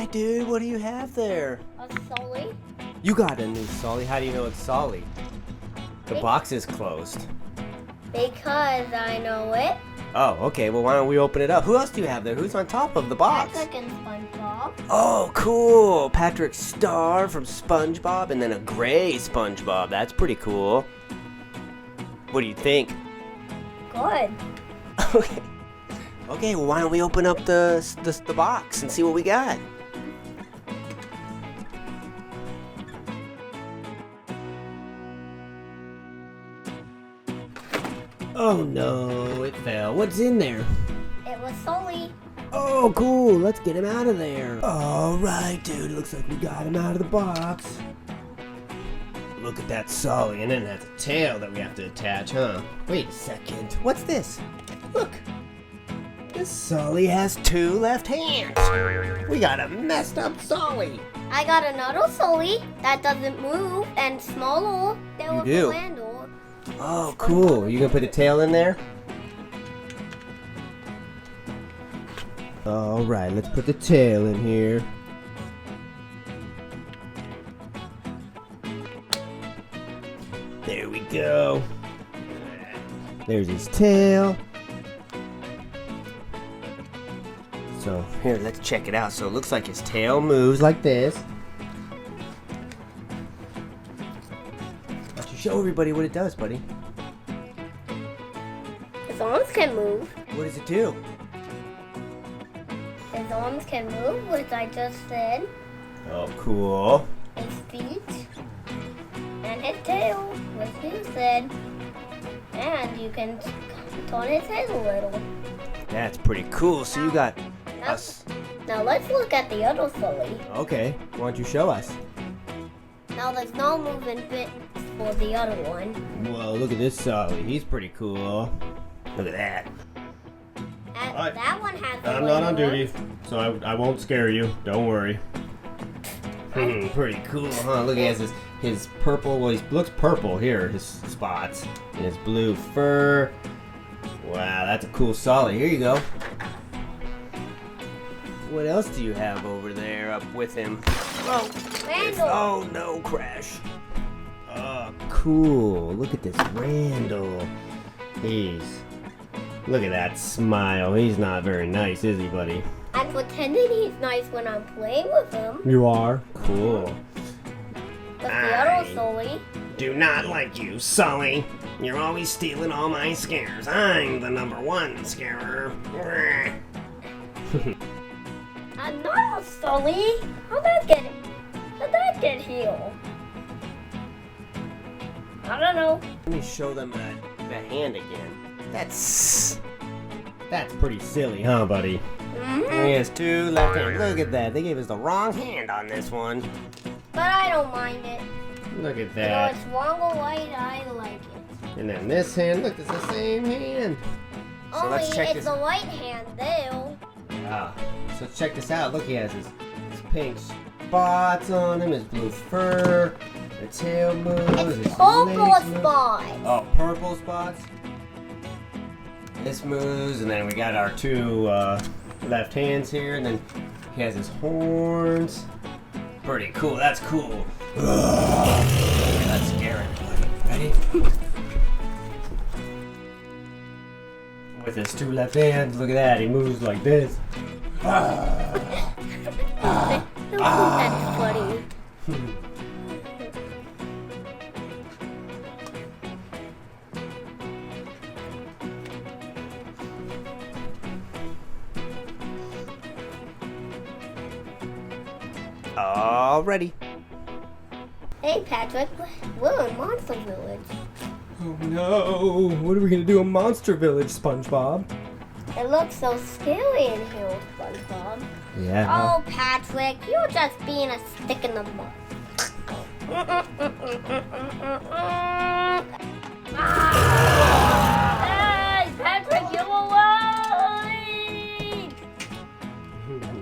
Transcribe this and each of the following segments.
right, dude. What do you have there? A Sulley. You got a new Sulley. How do you know it's Sulley? The box is closed. Because I know it. Oh, okay. Well, why don't we open it up? Who else do you have there? Who's on top of the box? Patrick and SpongeBob. Oh, cool. Patrick Star from SpongeBob and then a gray SpongeBob. That's pretty cool. What do you think? Good. Okay. Okay, well, why don't we open up the box and see what we got? Oh no, it fell. What's in there? It was Sulley. Oh, cool. Let's get him out of there. All right, dude. Looks like we got him out of the box. Look at that Sulley, and then that's a tail that we have to attach, huh? Wait a second. What's this? Look. This Sulley has 2 left hands. We got a messed up Sulley. I got another Sulley that doesn't move and smaller. You do? Oh, cool. You gonna put a tail in there? All right, let's put the tail in here. There we go. There's his tail. So here, let's check it out. So it looks like his tail moves like this. Why don't you show everybody what it does, buddy? His arms can move. What does it do? His arms can move, which I just said. Oh, cool. His feet. And his tail, which you said. And you can turn his head a little. That's pretty cool. So you got us. Now let's look at the other Sulley. Okay, why don't you show us? Now there's no moving bits for the other one. Whoa, look at this Sulley. He's pretty cool. Look at that. And that one has I'm not on duty, so I won't scare you. Don't worry. Pretty cool, huh? Look, he has his purple. Well, he looks purple here. His spots and his blue fur. Wow, that's a cool Sulley. Here you go. What else do you have over there up with him? Oh, Randall. Oh no, crash. Oh, cool. Look at this Randall. Look at that smile. He's not very nice, is he, buddy? I'm pretending he's nice when I'm playing with him. You are? Cool. But the other Sulley. Do not like you, Sulley. You're always stealing all my scares. I'm the #1 scarer. Another Sulley? How'd that get here? I don't know. Let me show them the hand again. That's pretty silly, huh, buddy? Mm-hmm. He has 2 left hands. Look at that. They gave us the wrong hand on this one. But I don't mind it. Look at You know, that. it's wrong or right, I like it. And then this hand, look, it's the same hand. So Only let's check it's this. the right hand there. Ah, so check this out. Look, he has his pink spots on him, his blue fur, the tail moves, It's his purple legs move. spots. Oh, purple spots. This moves, and then we got our 2 left hands here, and then he has his horns. Pretty cool. That's cool. That's scary. Ready? With his 2 left hands, look at that. He moves like this. I don't think that's funny. Alrighty. Hey Patrick, we're in Monster Village. Oh no! What are we gonna do in Monster Village, SpongeBob? It looks so scary in here, SpongeBob. Yeah. Oh Patrick, you're just being a stick in the mud. Hey Patrick, you're alive!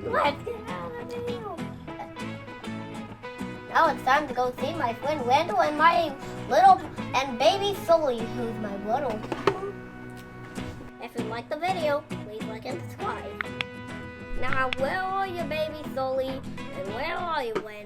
Let's get out of here. Now it's time to go see my friend Randall and my little and baby Sulley, who's my little. If you like the video, please like and subscribe. Now, where are you, baby Sulley? And where are you, Wayne?